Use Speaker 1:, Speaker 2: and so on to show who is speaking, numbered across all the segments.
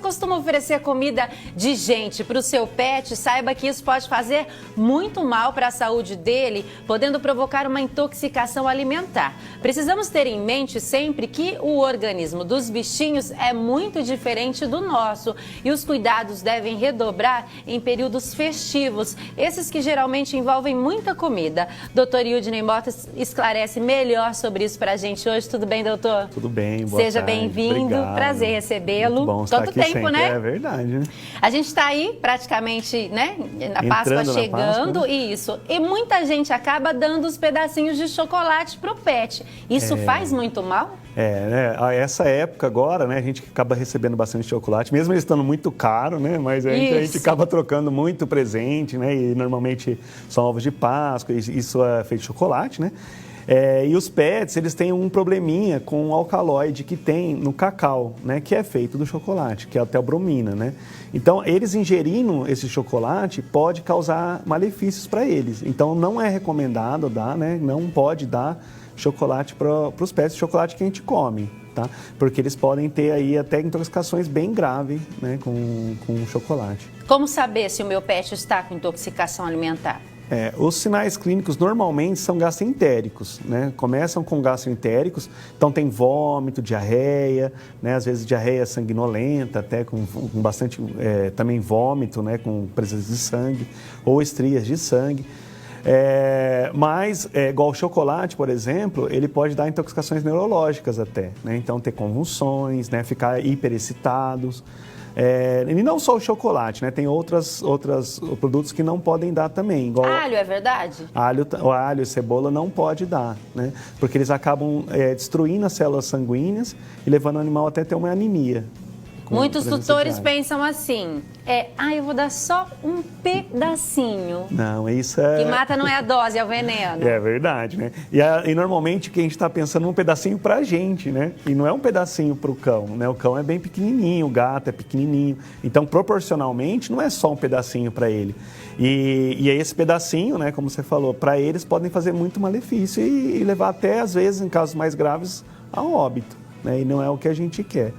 Speaker 1: costuma oferecer comida de gente para o seu pet, saiba que isso pode fazer muito mal para a saúde dele, podendo provocar uma intoxicação alimentar. Precisamos ter em mente sempre que o organismo dos bichinhos é muito diferente do nosso e os cuidados devem redobrar em períodos festivos, esses que geralmente envolvem muita comida. Doutor Ildney Mota esclarece melhor sobre isso para a gente hoje. Tudo bem, doutor?
Speaker 2: Tudo bem, boa
Speaker 1: Seja
Speaker 2: tarde.
Speaker 1: bem-vindo,
Speaker 2: Obrigado.
Speaker 1: prazer recebê-lo.
Speaker 2: Bom estar
Speaker 1: Tanto
Speaker 2: aqui
Speaker 1: tempo,
Speaker 2: sempre.
Speaker 1: né?
Speaker 2: É verdade, né?
Speaker 1: A gente está aí praticamente, né? A Páscoa
Speaker 2: Entrando na
Speaker 1: chegando,
Speaker 2: Páscoa, né?
Speaker 1: Isso. E muita gente acaba dando os pedacinhos de chocolate pro pet. Isso faz muito mal?
Speaker 2: Essa época agora, né, a gente acaba recebendo bastante chocolate, mesmo ele estando muito caro, né, mas a gente acaba trocando muito presente, né, e normalmente são ovos de Páscoa, isso é feito de chocolate, né. E os pets, eles têm um probleminha com o alcaloide que tem no cacau, né, que é feito do chocolate, que é a teobromina, né. Então, eles ingerindo esse chocolate pode causar malefícios para eles. Então, não é recomendado dar, né, não pode dar chocolate para os pets, chocolate que a gente come, tá? Porque eles podem ter aí até intoxicações bem graves, né, com chocolate.
Speaker 1: Como saber se o meu pet está com intoxicação alimentar?
Speaker 2: Os sinais clínicos normalmente são gastroentéricos, né? Começam com gastroentéricos, então tem vômito, diarreia, né? Às vezes diarreia sanguinolenta, até com bastante também vômito, né? Com presença de sangue ou estrias de sangue. Mas, igual o chocolate, por exemplo, ele pode dar intoxicações neurológicas até, né? Então, ter convulsões, né? Ficar hiperexcitados. E não só o chocolate, né? Tem outros produtos que não podem dar também. Igual
Speaker 1: alho, é verdade?
Speaker 2: Alho e cebola não pode dar, né? Porque eles acabam destruindo as células sanguíneas e levando o animal até ter uma anemia.
Speaker 1: Muitos tutores pensam assim, eu vou dar só um pedacinho.
Speaker 2: Não, isso
Speaker 1: que mata não é a dose, é o veneno.
Speaker 2: É verdade, né? E normalmente que a gente está pensando um pedacinho para a gente, né? E não é um pedacinho para o cão, né? O cão é bem pequenininho, o gato é pequenininho. Então, proporcionalmente, não é só um pedacinho para ele. E esse pedacinho, né, como você falou, para eles podem fazer muito malefício e levar até, às vezes, em casos mais graves, a óbito, né? E não é o que a gente quer.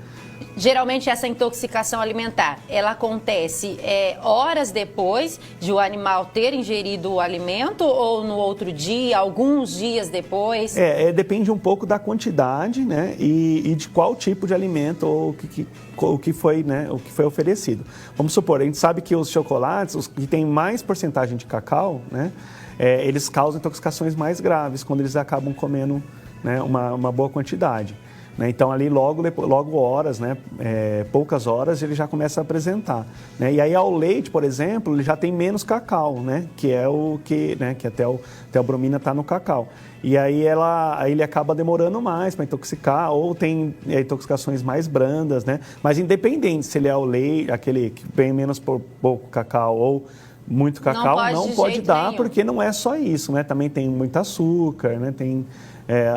Speaker 1: Geralmente essa intoxicação alimentar, ela acontece horas depois de o animal ter ingerido o alimento ou no outro dia, alguns dias depois?
Speaker 2: Depende um pouco da quantidade, né, e de qual tipo de alimento ou o que foi, né, o que foi oferecido. Vamos supor, a gente sabe que os chocolates, os que têm mais porcentagem de cacau, né, eles causam intoxicações mais graves quando eles acabam comendo, né, uma boa quantidade. Então, ali logo horas, né, poucas horas, ele já começa a apresentar. Né? E aí, ao leite, por exemplo, ele já tem menos cacau, né, que é o que, né, que até a teobromina está no cacau. E aí, ele acaba demorando mais para intoxicar, ou tem intoxicações mais brandas, né? Mas independente se ele é o leite, aquele que tem menos pouco cacau ou muito cacau, não pode dar, porque não é só isso, né? Também tem muito açúcar, né?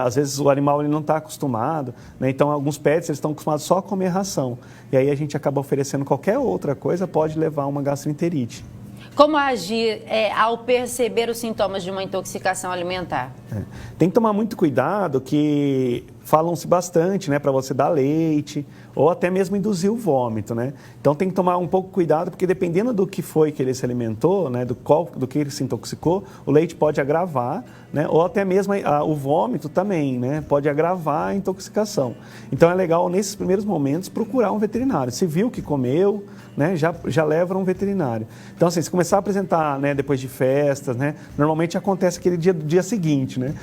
Speaker 2: Às vezes o animal ele não está acostumado, né? Então alguns pets eles estão acostumados só a comer ração. E aí a gente acaba oferecendo qualquer outra coisa, pode levar a uma gastroenterite.
Speaker 1: Como agir ao perceber os sintomas de uma intoxicação alimentar?
Speaker 2: Tem que tomar muito cuidado que falam-se bastante, né, para você dar leite ou até mesmo induzir o vômito, né? Então tem que tomar um pouco cuidado porque dependendo do que foi que ele se alimentou, né, do que ele se intoxicou, o leite pode agravar, né, ou até mesmo o vômito também, né, pode agravar a intoxicação. Então é legal nesses primeiros momentos procurar um veterinário. Se viu que comeu, né, já leva um veterinário. Então assim, se começar a apresentar, né, depois de festas, né, normalmente acontece aquele dia seguinte, né?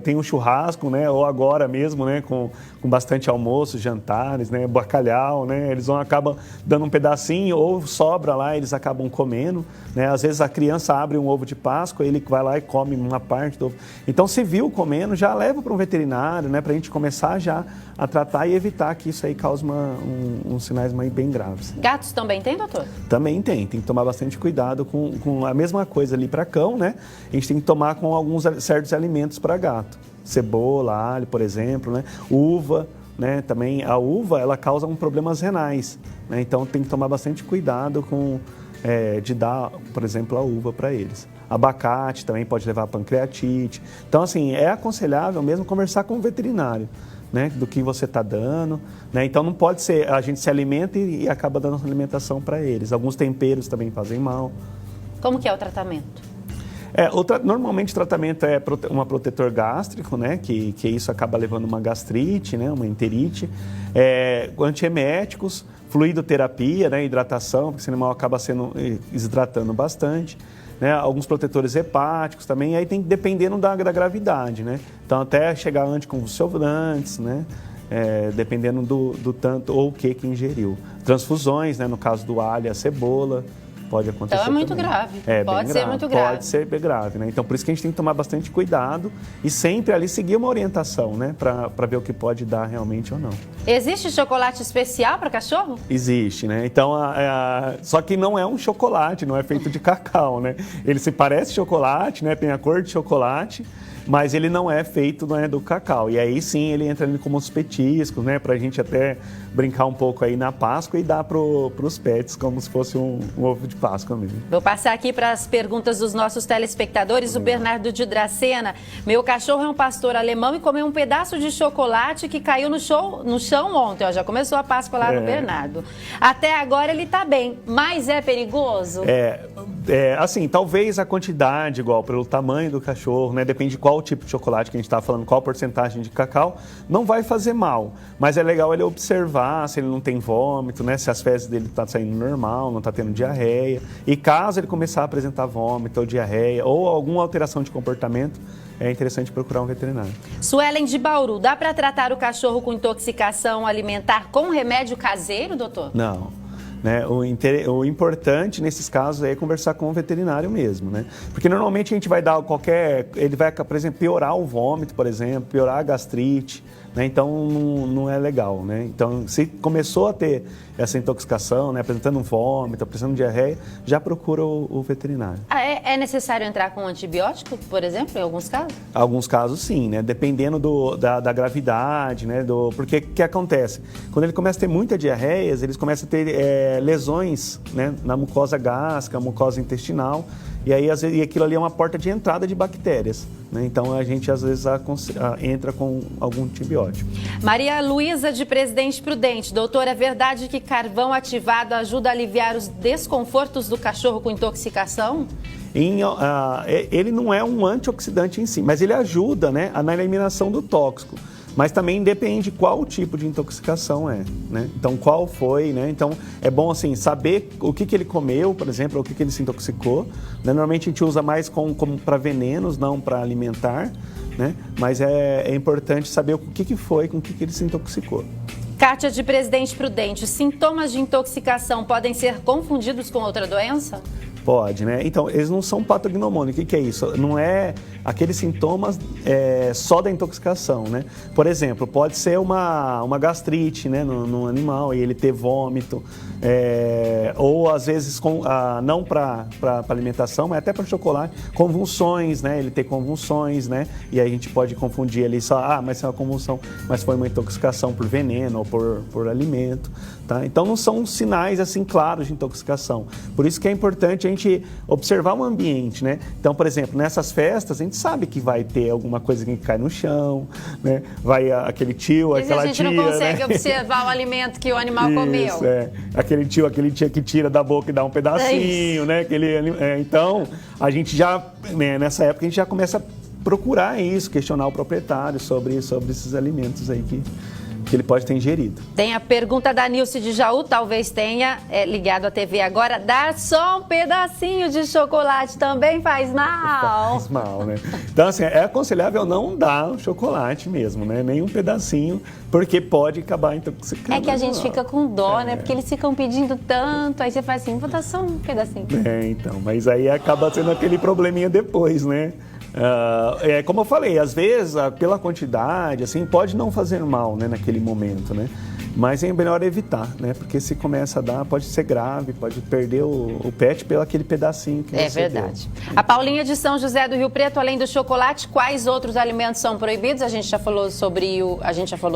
Speaker 2: Tem um churrasco, né, ou agora mesmo, né, com bastante almoço, jantares, né, bacalhau, né, eles acabam dando um pedacinho ou sobra lá, eles acabam comendo, né, às vezes a criança abre um ovo de Páscoa, ele vai lá e come uma parte do ovo. Então, se viu comendo, já leva para um veterinário, né, para a gente começar já a tratar e evitar que isso aí cause uns sinais bem graves.
Speaker 1: Gatos também tem, doutor?
Speaker 2: Também tem que tomar bastante cuidado com a mesma coisa ali para cão, né, a gente tem que tomar com alguns certos alimentos para gato. Cebola, alho, por exemplo, né? Uva, né? Também a uva, ela causa problemas renais, né? Então tem que tomar bastante cuidado de dar, por exemplo, a uva para eles. Abacate também pode levar a pancreatite. Então, assim, é aconselhável mesmo conversar com o veterinário, né, do que você está dando, né? Então não pode ser, a gente se alimenta e acaba dando alimentação para eles. Alguns temperos também fazem mal.
Speaker 1: Como que é o tratamento?
Speaker 2: Normalmente o tratamento é um protetor gástrico, né, que isso acaba levando uma gastrite, né, uma enterite, antieméticos, fluidoterapia, né, hidratação, porque esse animal acaba desidratando bastante. Né, alguns protetores hepáticos também, aí tem dependendo da gravidade, né? Então até chegar a anticonvulsivantes, né? Dependendo do tanto ou o que ingeriu. Transfusões, né? No caso do alho e a cebola, pode acontecer.
Speaker 1: Então é muito
Speaker 2: também.
Speaker 1: grave.
Speaker 2: Pode ser muito grave. Pode ser bem grave, né? Então por isso que a gente tem que tomar bastante cuidado e sempre ali seguir uma orientação, né? Para ver o que pode dar realmente ou não.
Speaker 1: Existe chocolate especial para cachorro?
Speaker 2: Existe, né? Então, só que não é um chocolate, não é feito de cacau, né? Ele se parece chocolate, né? Tem a cor de chocolate, mas ele não é feito, né, do cacau. E aí sim ele entra ali como os petiscos, né? Pra gente até brincar um pouco aí na Páscoa e dar pros pets como se fosse um ovo de Páscoa mesmo.
Speaker 1: Vou passar aqui para as perguntas dos nossos telespectadores. O Bernardo de Dracena. Meu cachorro é um pastor alemão e comeu um pedaço de chocolate que caiu no chão ontem. Ó, já começou a Páscoa lá no Bernardo. Até agora ele tá bem, mas é perigoso?
Speaker 2: Assim, talvez a quantidade, igual pelo tamanho do cachorro, né? Depende de qual tipo de chocolate que a gente está falando, qual porcentagem de cacau, não vai fazer mal. Mas é legal ele observar se ele não tem vômito, né? Se as fezes dele estão saindo normal, não está tendo diarreia. E caso ele começar a apresentar vômito ou diarreia ou alguma alteração de comportamento, é interessante procurar um veterinário.
Speaker 1: Suelen de Bauru, dá para tratar o cachorro com intoxicação alimentar com remédio caseiro, doutor?
Speaker 2: Não. Né? O importante nesses casos é conversar com o veterinário mesmo, né? Porque normalmente a gente vai dar ele vai, por exemplo, piorar o vômito, por exemplo, piorar a gastrite, né? Então não é legal, né? Então se começou a ter essa intoxicação, né, apresentando um vômito, apresentando diarreia, já procura o veterinário.
Speaker 1: É necessário entrar com antibiótico, por exemplo, em alguns casos?
Speaker 2: Alguns casos sim, né? Dependendo da gravidade, né? Porque o que acontece? Quando ele começa a ter muita diarreia, eles começam a ter lesões, né, na mucosa gástrica, mucosa intestinal, e aí às vezes, aquilo ali é uma porta de entrada de bactérias, né? Então a gente às vezes entra com algum antibiótico.
Speaker 1: Maria Luísa de Presidente Prudente, doutora, é verdade que carvão ativado ajuda a aliviar os desconfortos do cachorro com intoxicação?
Speaker 2: Ele não é um antioxidante em si, mas ele ajuda, né, na eliminação do tóxico. Mas também depende qual tipo de intoxicação né? Então, qual foi, né? Então, é bom, assim, saber o que ele comeu, por exemplo, o que ele se intoxicou. Né? Normalmente, a gente usa mais como para venenos, não para alimentar, né? Mas é importante saber o que foi, com o que ele se intoxicou.
Speaker 1: Kátia de Presidente Prudente, sintomas de intoxicação podem ser confundidos com outra doença?
Speaker 2: Pode, né? Então, eles não são patognomônicos. O que é isso? Não é aqueles sintomas só da intoxicação, né? Por exemplo, pode ser uma gastrite, né, no animal e ele ter vômito, ou às vezes não para alimentação, mas até para chocolate, convulsões, né? Ele ter convulsões, né? E aí a gente pode confundir ali só, mas é uma convulsão, mas foi uma intoxicação por veneno ou por alimento, tá? Então não são sinais assim claros de intoxicação. Por isso que é importante a gente observar o ambiente, né? Então, por exemplo, nessas festas a gente sabe que vai ter alguma coisa que cai no chão, né? Vai aquele tio,
Speaker 1: mas
Speaker 2: aquela tia,
Speaker 1: a gente não consegue,
Speaker 2: né,
Speaker 1: observar o alimento que o animal comeu.
Speaker 2: Aquele tia que tira da boca e dá um pedacinho, né? Então, a gente já, né, nessa época, a gente já começa a procurar isso, questionar o proprietário sobre esses alimentos aí que ele pode ter ingerido.
Speaker 1: Tem a pergunta da Nilce de Jaú, talvez tenha ligado à TV agora. Dar só um pedacinho de chocolate também faz mal?
Speaker 2: Faz mal, né? Então, assim, é aconselhável não dar um chocolate mesmo, né? Nem um pedacinho, porque pode acabar intoxicando.
Speaker 1: É que a gente fica com dó, né? Porque eles ficam pedindo tanto, aí você faz assim, vou dar só um pedacinho.
Speaker 2: Então, mas aí acaba sendo aquele probleminha depois, né? Como eu falei, às vezes, pela quantidade, assim, pode não fazer mal, né, naquele momento, né? Mas é melhor evitar, né? Porque se começa a dar, pode ser grave, pode perder o pet pelo aquele pedacinho que você
Speaker 1: verdade.
Speaker 2: deu.
Speaker 1: A Paulinha de São José do Rio Preto, além do chocolate, quais outros alimentos são proibidos? A gente já falou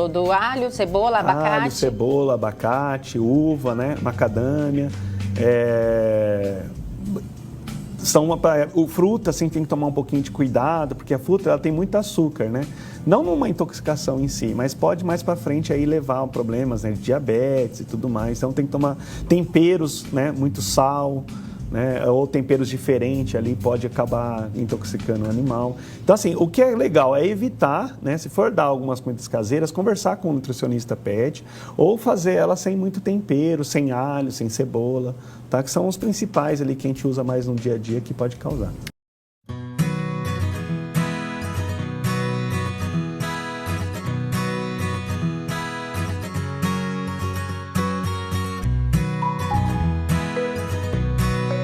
Speaker 1: do alho, cebola, abacate.
Speaker 2: Alho, cebola, abacate, uva, né? Macadâmia, o fruta, assim, tem que tomar um pouquinho de cuidado, porque a fruta, ela tem muito açúcar, né? Não numa intoxicação em si, mas pode mais para frente aí levar a problemas, né, de diabetes e tudo mais. Então tem que tomar temperos, né, muito sal, né, ou temperos diferentes ali pode acabar intoxicando o animal. Então, assim, o que é legal é evitar, né, se for dar algumas comidas caseiras, conversar com o nutricionista pet ou fazer ela sem muito tempero, sem alho, sem cebola, tá? Que são os principais ali que a gente usa mais no dia a dia que pode causar.